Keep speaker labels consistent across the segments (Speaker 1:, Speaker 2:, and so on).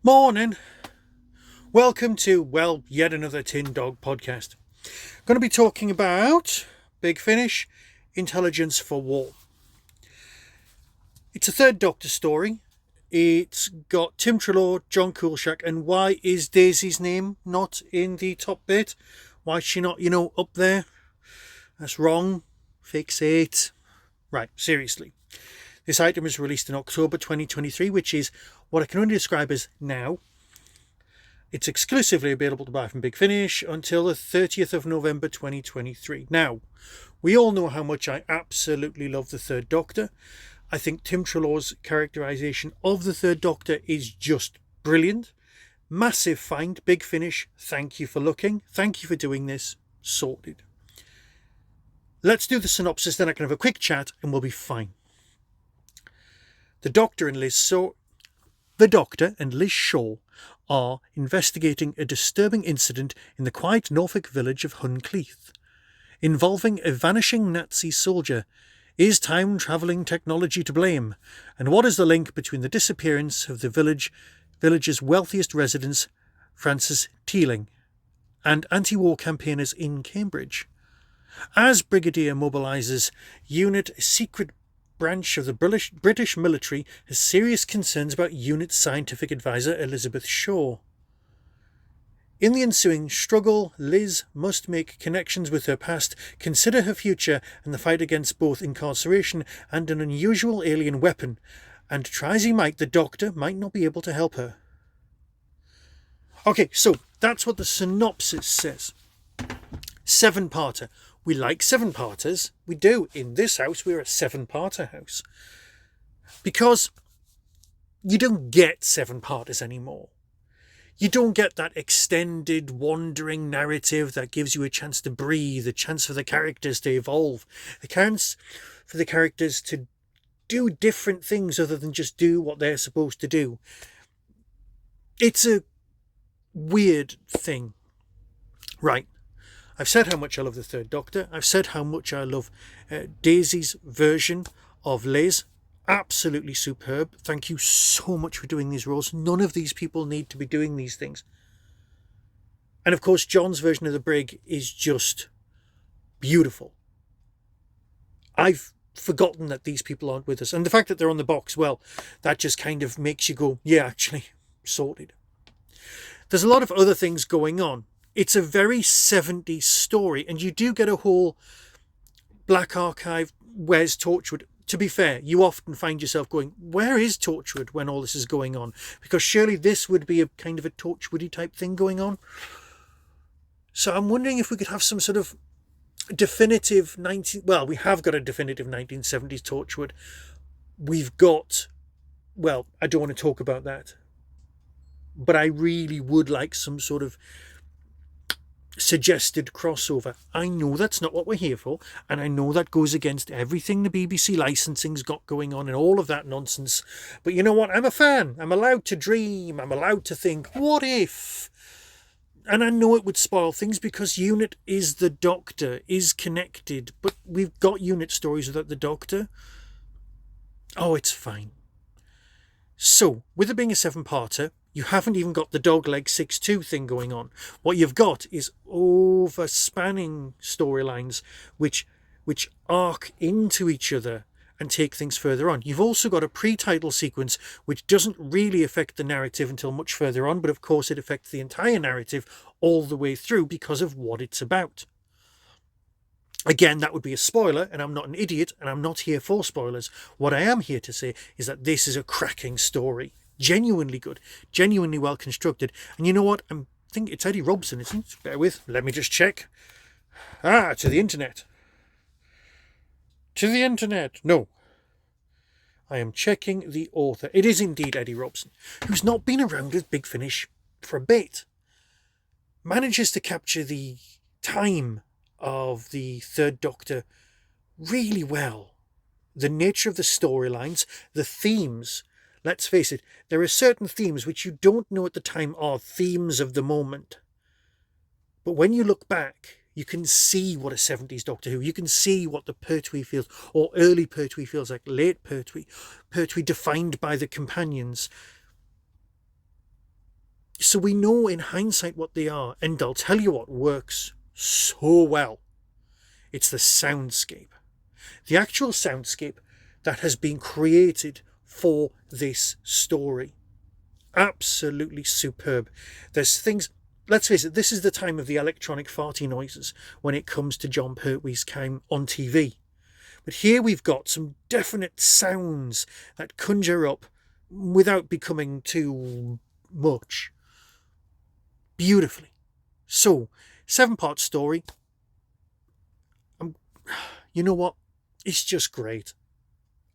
Speaker 1: Morning. Welcome to, well, yet another Tin Dog podcast. Going to be talking about Big Finish, Intelligence for War. It's a Third Doctor story. It's got Tim Treloar, John Cusack, and why is Daisy's name not in the top bit? Why is she not, up there? That's wrong. Fix it. Right, seriously. This item was released in October 2023, which is what I can only describe as now. It's exclusively available to buy from Big Finish until the 30th of November 2023. Now, we all know how much I absolutely love the Third Doctor. I think Tim Treloar's characterisation of the Third Doctor is just brilliant. Massive find, Big Finish. Thank you for looking. Thank you for doing this. Sorted. Let's do the synopsis, then I can have a quick chat and we'll be fine. The Doctor and Liz Shaw are investigating a disturbing incident in the quiet Norfolk village of Huncleath, involving a vanishing Nazi soldier. Is time-travelling technology to blame? And what is the link between the disappearance of the village's wealthiest residents, Francis Teeling, and anti-war campaigners in Cambridge? As Brigadier mobilises unit, a secret branch of the British military has serious concerns about unit scientific advisor Elizabeth Shaw. In the ensuing struggle, Liz must make connections with her past, consider her future and the fight against both incarceration and an unusual alien weapon, and try as he might, the Doctor might not be able to help her. Okay, so that's what the synopsis says. 7-parter. We like 7-parters. We do. In this house, we're a 7-parter house. Because you don't get 7-parters anymore. You don't get that extended, wandering narrative that gives you a chance to breathe, a chance for the characters to evolve, a chance for the characters to do different things other than just do what they're supposed to do. It's a weird thing. Right. I've said how much I love the Third Doctor. I've said how much I love Daisy's version of Liz. Absolutely superb. Thank you so much for doing these roles. None of these people need to be doing these things. And of course, John's version of the Brig is just beautiful. I've forgotten that these people aren't with us. And the fact that they're on the box, well, that just kind of makes you go, yeah, actually, sorted. There's a lot of other things going on. It's a very 70s story, and you do get a whole Black Archive, where's Torchwood? To be fair, you often find yourself going, where is Torchwood when all this is going on? Because surely this would be a kind of a Torchwoody type thing going on. So I'm wondering if we could have some sort of definitive we have got a definitive 1970s Torchwood. We've got, well, I don't want to talk about that, but I really would like some sort of suggested crossover. I know that's not what we're here for, and I know that goes against everything the BBC licensing's got going on and all of that nonsense, but you know what, I'm a fan. I'm allowed to dream. I'm allowed to think, what if? And I know it would spoil things because Unit is the Doctor, is connected, but we've got Unit stories without the Doctor. Oh, it's fine. So, with it being a 7-parter, you haven't even got the Dogleg 6-2 thing going on. What you've got is overspanning storylines which arc into each other and take things further on. You've also got a pre-title sequence which doesn't really affect the narrative until much further on, but of course it affects the entire narrative all the way through because of what it's about. Again, that would be a spoiler, and I'm not an idiot, and I'm not here for spoilers. What I am here to say is that this is a cracking story. Genuinely good, genuinely well constructed. And you know what? I think it's Eddie Robson, isn't it? Bear with, let me just check. To the internet. To the internet. No. I am checking the author. It is indeed Eddie Robson, who's not been around with Big Finish for a bit. Manages to capture the time of the Third Doctor really well. The nature of the storylines, the themes. Let's face it, there are certain themes which you don't know at the time are themes of the moment. But when you look back, you can see what a 70s Doctor Who, you can see what the Pertwee feels, or early Pertwee feels like, late Pertwee defined by the companions. So we know in hindsight what they are, and I'll tell you what works so well. It's the soundscape. The actual soundscape that has been created for this story. Absolutely superb. There's things, let's face it, this is the time of the electronic farty noises when it comes to Jon Pertwee's time on TV. But here we've got some definite sounds that conjure up without becoming too much. Beautifully. So, 7-part story. You know what? It's just great.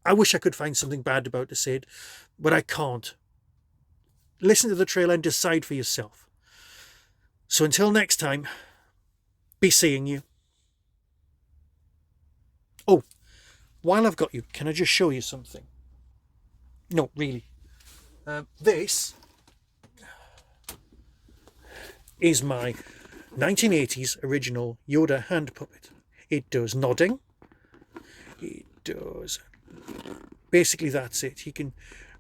Speaker 1: I wish I could find something bad about to say it, but I can't. Listen to the trailer and decide for yourself. So until next time, be seeing you. Oh, while I've got you, can I just show you something? No, really. This is my 1980s original Yoda hand puppet. It does nodding. It does. Basically, that's it. He can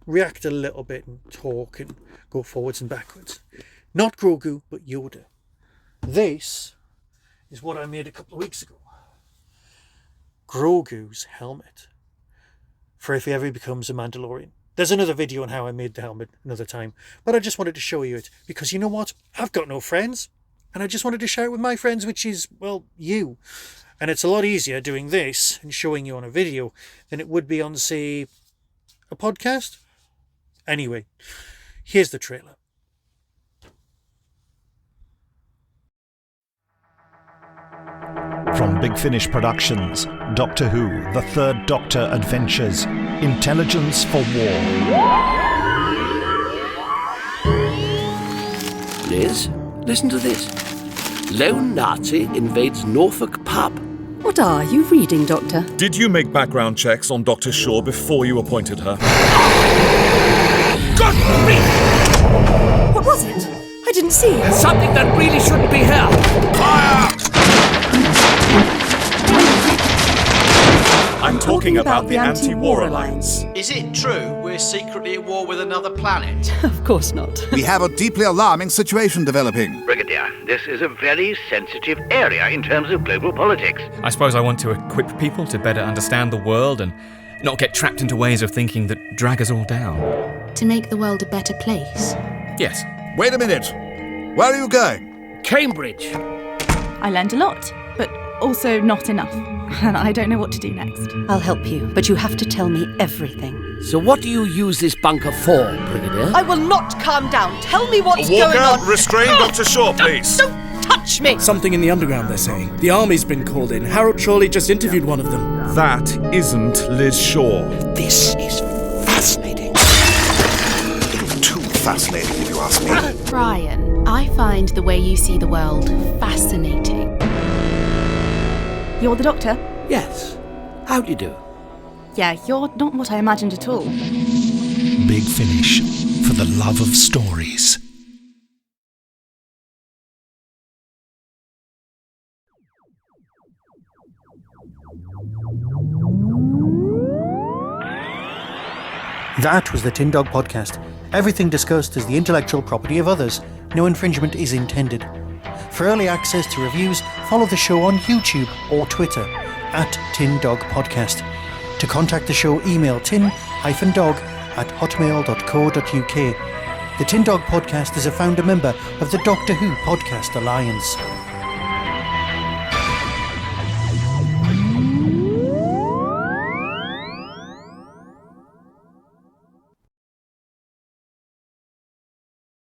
Speaker 1: react a little bit and talk and go forwards and backwards. Not Grogu, but Yoda. This is what I made a couple of weeks ago. Grogu's helmet. For if he ever becomes a Mandalorian. There's another video on how I made the helmet another time. But I just wanted to show you it. Because you know what? I've got no friends. And I just wanted to share it with my friends, which is, well, you. And it's a lot easier doing this and showing you on a video than it would be on, say, a podcast. Anyway, here's the trailer.
Speaker 2: From Big Finish Productions, Doctor Who, The Third Doctor Adventures, Intelligence for War.
Speaker 3: Liz, listen to this. Lone Nazi invades Norfolk pub.
Speaker 4: What are you reading, Doctor?
Speaker 5: Did you make background checks on Dr. Shaw before you appointed her?
Speaker 3: God me!
Speaker 4: What was it? I didn't see it.
Speaker 3: Something that really shouldn't be here. Fire!
Speaker 5: I'm talking about the Anti-War Alliance.
Speaker 6: Is it true we're secretly at war with another planet?
Speaker 4: Of course not.
Speaker 7: We have a deeply alarming situation developing.
Speaker 8: Brigadier, this is a very sensitive area in terms of global politics.
Speaker 9: I suppose I want to equip people to better understand the world and not get trapped into ways of thinking that drag us all down.
Speaker 10: To make the world a better place.
Speaker 9: Yes.
Speaker 7: Wait a minute. Where are you going?
Speaker 3: Cambridge.
Speaker 11: I learned a lot, but also not enough. And I don't know what to do next.
Speaker 4: I'll help you, but you have to tell me everything.
Speaker 3: So what do you use this bunker for, Brigadier?
Speaker 4: I will not calm down. Tell me what's
Speaker 5: Walk
Speaker 4: going
Speaker 5: out!
Speaker 4: on.
Speaker 5: Restrain Dr. Shaw, please!
Speaker 4: Don't touch me!
Speaker 12: Something in the underground, they're saying. The army's been called in. Harold Chorley just interviewed one of them.
Speaker 5: That isn't Liz Shaw.
Speaker 3: This is fascinating.
Speaker 7: Too fascinating, if you ask me.
Speaker 10: Brian, I find the way you see the world fascinating.
Speaker 11: You're the Doctor?
Speaker 3: Yes. How do you do?
Speaker 11: Yeah, you're not what I imagined at all.
Speaker 2: Big Finish, for the love of stories.
Speaker 1: That was the Tin Dog Podcast. Everything discussed is the intellectual property of others. No infringement is intended. For early access to reviews, follow the show on YouTube or Twitter @Tin Dog Podcast. To contact the show, email tin-dog@hotmail.co.uk. The Tin Dog Podcast is a founder member of the Doctor Who Podcast Alliance.